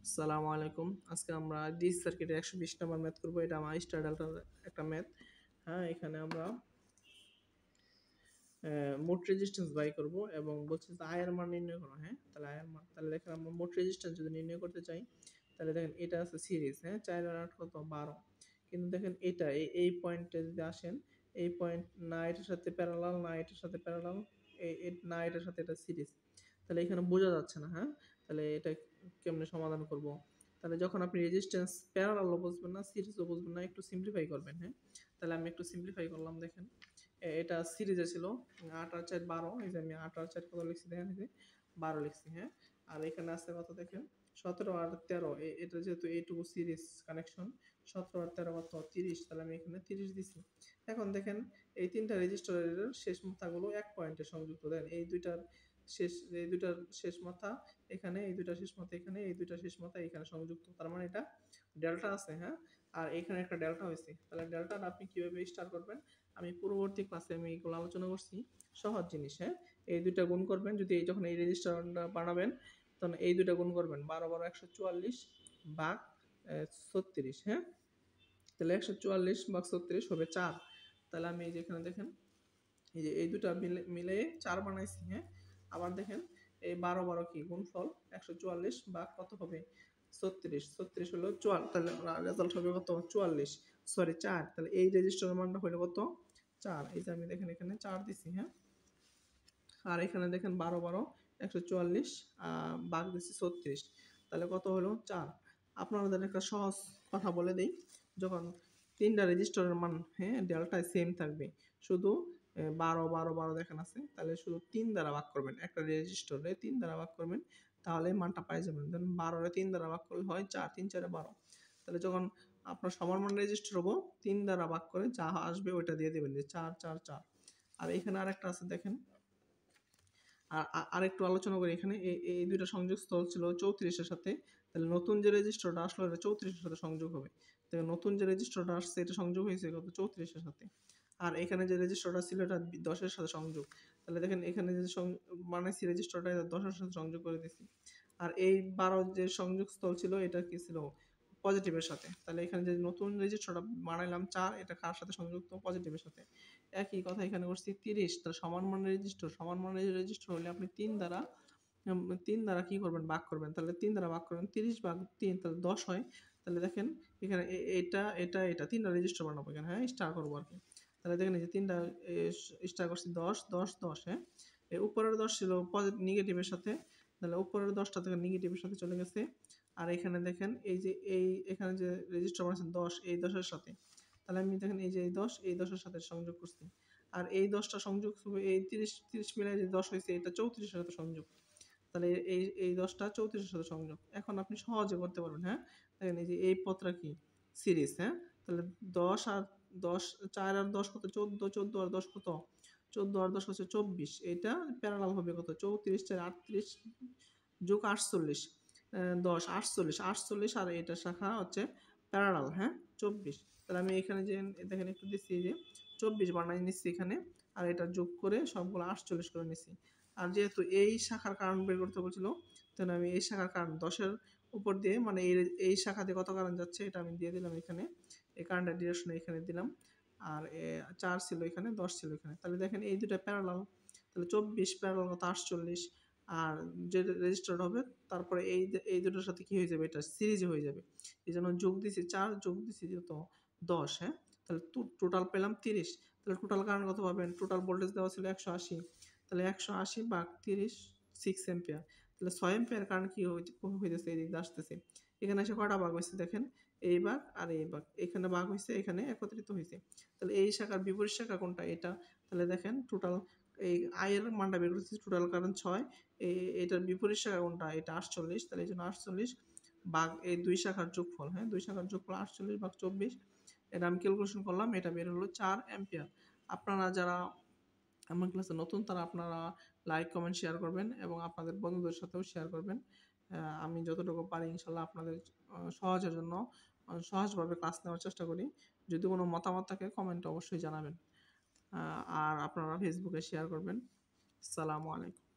আসসালামু আলাইকুম। আজকে আমরা ডিসি সার্কিটের ১২০ নাম্বার ম্যাথ করব। এটা আমার স্টার ডেল্টার একটা ম্যাথ। হ্যাঁ, এখানে আমরা মোট রেজিস্ট্যান্স বাই করব এবং বলছে যে I এর মান নির্ণয় করো। হ্যাঁ? তাহলে I এর মান তাহলে দেখেন আমরা মোট রেজিস্ট্যান্স যদি নির্ণয় করতে চাই, তাহলে দেখেন এটা আছে সিরিজ, হ্যাঁ? ৪ আর ৮ কত? ১২। কিন্তু দেখেন এটা এই পয়েন্টে যদি আসেন, এই পয়েন্ট না এটার সাথে প্যারালাল, না এটার সাথে প্যারালাল, না এটার সাথে এটা সিরিজ। তাহলে এখানে বোঝা যাচ্ছে না, হ্যাঁ? তাহলে এটা কেমনে সমাধান করব? তাহলে যখন আপনি রেজিস্ট্যান্স প্যারালালও বুঝবেন না, সিরিজও বুঝবেন না, একটু সিম্পলিফাই করবেন, হ্যাঁ? তাহলে আমি একটু সিম্পলিফাই করলাম দেখেন। এটা সিরিজে ছিল ৮ আর ৪ ১২। এই যে আমি ৮ আর ৪ কত লিখছি দেখেন, এই যে ১২ লিখছি, হ্যাঁ? আর এখানে আছে কত দেখেন, ১৭ আর ১৩। এটা যেহেতু এইটুকু সিরিজ কানেকশন, ১৭ আর ১৩ কত? ৩০। তাহলে আমি এখানে ৩০ দিছি। এখন দেখেন এই ৩ টা রেজিস্টরের শেষ মাথাগুলো এক পয়েন্টে সংযুক্ত। দেখেন এই ২ টার শেষ মাথা এখানে, এই ২ টার শেষ মাথা এখানে, এই ২ টার শেষ মাথা এখানে সংযুক্ত। তার মানে এটা ডেল্টা আছে, হ্যাঁ? আর এখানে একটা ডেল্টা হইছে। তাহলে ডেল্টাটা আপনি কিভাবে স্টার করবেন? আমি পূর্ববর্তী ক্লাসে আমি এগুলো আলোচনা করছি। সহজ জিনিস, হ্যাঁ? এই ২ টা গুণ করবেন। যদি যখন এই রেজিস্টারটা বানাবেন, তখন এই ২ টা গুণ করবেন। ১২ ১২ ১৪৪ ভাগ ৩৬, হ্যাঁ? তাহলে ১৪৪ ভাগ ৩৬ হবে ৪। তাহলে আমি এই যে এখানে দেখেন, এই যে এই ২ টা মিলিয়ে ৪ বানাইছি, হ্যাঁ? আবার দেখেন এই ১২ ১২ কি গুণফল ১৪৪ ভাগ কত হবে? ৩৬। ৩৬ হলো তাহলে রেজাল্ট হবে কত? ৪৪। সরি ৪। তাহলে এই রেজিস্টারের মানটা হলো কত? ৪। এই যে আমি দেখেন এখানে ৪ দিছি, হ্যাঁ? আর এখানে দেখেন ১২ ১২ ১৪৪ ভাগ দিছি ৩৬। তাহলে কত হলো? ৪। আপনাদের একটা সহজ কথা বলে দেই। যখন ৩ টা রেজিস্টারের মান, হ্যাঁ, ডেল্টায় সেম থাকবে। শুধু ১২ ১২ ১২ দেখেন আছে। তাহলে শুধু ৩ দ্বারা ভাগ করবেন। একটা রেজিস্টরে 3 দ্বারা ভাগ করবেন। তাহলে মানটা পাই যাবেন। ধরুন ১২ রে ৩ দ্বারা ভাগ করলে হয় ৪, ৩ ৪ 12। তাহলে যখন আপনার সমান মান রেজিস্টার হবো, ৩ দ্বারা ভাগ করে যা আসবে ওইটা দিয়ে দিবেন যে ৪ ৪ ৪। আর এখানে আরেকটা আছে দেখেন। আরেকটু আলোচনা করি এখানে। এই ২ টা সংযোগস্থল ছিল ৩৪ এর সাথে। তাহলে নতুন যে রেজিস্টারটা আসলো এটা ৩৪ এর সাথে সংযোগ হবে। তাহলে নতুন যে রেজিস্টারটা আসছে এটা সংযোগ হয়েছে কত? ৩৪ এর সাথে। আর এখানে যে রেজিস্টারটা ছিল এটা ১০ এর সাথে সংযোগ। তাহলে দেখেন এখানে যে বানাইছি রেজিস্টারটা, এটা ১০ এর সাথে সংযোগ করে দিছি। আর এই ১২ যে সংযোগস্থল ছিল এটা কি ছিল? পজিটিভের সাথে। তাহলে এখানে যে নতুন রেজিস্টারটা বানাইলাম ৪, এটা কার সাথে সংযুক্ত? পজিটিভের সাথে। একই কথা এখানে করছি ৩০। তাহলে সমান মানের রেজিস্টার, সমান মানের রেজিস্টার হলে আপনি ৩ দ্বারা কি করবেন? ভাগ করবেন। তাহলে ৩ দ্বারা ভাগ করবেন। ৩০ ভাগ ৩ তাহলে ১০ হয়। তাহলে দেখেন এখানে এটা ৩ টা রেজিস্টার বানাবো এখানে, হ্যাঁ? স্টার করবো আরকি। তাহলে দেখেন এই যে ৩ টা স্টার করছি ১০ ১০ ১০, হ্যাঁ? এই উপরের ১০ ছিল নেগেটিভের সাথে। তাহলে উপরের ১০ টা থেকে নেগেটিভের সাথে চলে গেছে। আর এখানে দেখেন এই যে এখানে যে রেজিস্টার বানাচ্ছেন ১০, এই ১০ এর সাথে। তাহলে আমি দেখেন এই যে এই ১০ এর সাথে সংযোগ করছি। আর এই ১০ টা সংযোগ হবে এই ৩০ মিলায় যে ১০ হইছে এটা ৩৪ এর সাথে সংযোগ। তাহলে এই ১০ টা ৩৪ এর সাথে সংযোগ। এখন আপনি সহজে করতে পারবেন, হ্যাঁ? দেখেন এই যে এই পথটা কি? সিরিজ, হ্যাঁ? তাহলে ১০ আর ১০, ৪ আর ১০ কত? ১৪, ১৪ আর ১০ কত? ১৪ আর ১০ হচ্ছে ২৪। এটা প্যারালাল হবে কত? ৩৪ ৪ ৩৮ যোগ ৪৮, ১০ ৪৮, ৪৮ আর এটার শাখা হচ্ছে প্যারালাল, হ্যাঁ? ২৪। তাহলে আমি এখানে যে দেখেন একটু দিচ্ছি এই যে ২৪ বানাই নিচ্ছি এখানে। আর এটা যোগ করে সবগুলো ৪৮ করে নিচ্ছি। আর যেহেতু এই শাখার কারণ বের করতে বলছিল, তাহলে আমি এই শাখার কারণ ১০ এর উপর দিয়ে মানে এই শাখা দিয়ে কত কারেন্ট যাচ্ছে এটা আমি দিয়ে দিলাম এখানে। এই কারেন্টের ডিরেকশন এখানে দিলাম। আর ৪ ছিল এখানে, ১০ ছিল এখানে। তাহলে দেখেন এই ২ টা প্যারালাল। তাহলে ২৪ প্যারালাল কত? ৪৮। আর যে রেজিস্টার্ড হবে তারপরে এই দুটোর সাথে কি হয়ে যাবে? এটা সিরিজে হয়ে যাবে। এজন্য যোগ দিছি ৪, যোগ দিছি কত? ১০, হ্যাঁ? তাহলে টোটাল পেলাম ৩০। তাহলে টোটাল কারেন্ট কত পাবেন? টোটাল ভোল্টেজ দেওয়া ছিল ১৮০। তাহলে ১৮০ ভাগ ৩০ 6 অ্যাম্পিয়ার। তাহলে ৬ অ্যাম্পিয়ার কারেন্ট কি হইতেছে? এদিক দিয়ে আসতেছে। এখানে এসে কয়টা ভাগ হইছে দেখেন? এই ভাগ আর এই ভাগ। এখানে ভাগ হইছে, এখানে একত্রিত হইছে। তাহলে এই শাখার বিপরীত শাখা কোনটা? এটা। তাহলে দেখেন টোটাল এই I এর মানটা বের করতেছি, টোটাল কারেন্ট ৬। এটার বিপরীত শাখা কোনটা? এটা ৪৮। তাহলে এইজন্য ৪৮ ভাগ এই ২ শাখার যোগফল, হ্যাঁ? ২ শাখার যোগফল ৪৮ ভাগ ২৪। এটা আমি ক্যালকুলেশন করলাম, এটা বের হলো ৪ অ্যাম্পিয়ার। আপনারা যারা আমার ক্লাসে নতুন তারা আপনারা লাইক, কমেন্ট, শেয়ার করবেন এবং আপনাদের বন্ধুদের সাথেও শেয়ার করবেন। আমি যতটুকু পারি ইনশাআল্লাহ আপনাদের সহজের জন্য সহজভাবে ক্লাস নেওয়ার চেষ্টা করি। যদি কোনো মতামত থাকে কমেন্টে অবশ্যই জানাবেন। আর আপনারা ফেসবুকে শেয়ার করবেন। আসসালামু আলাইকুম।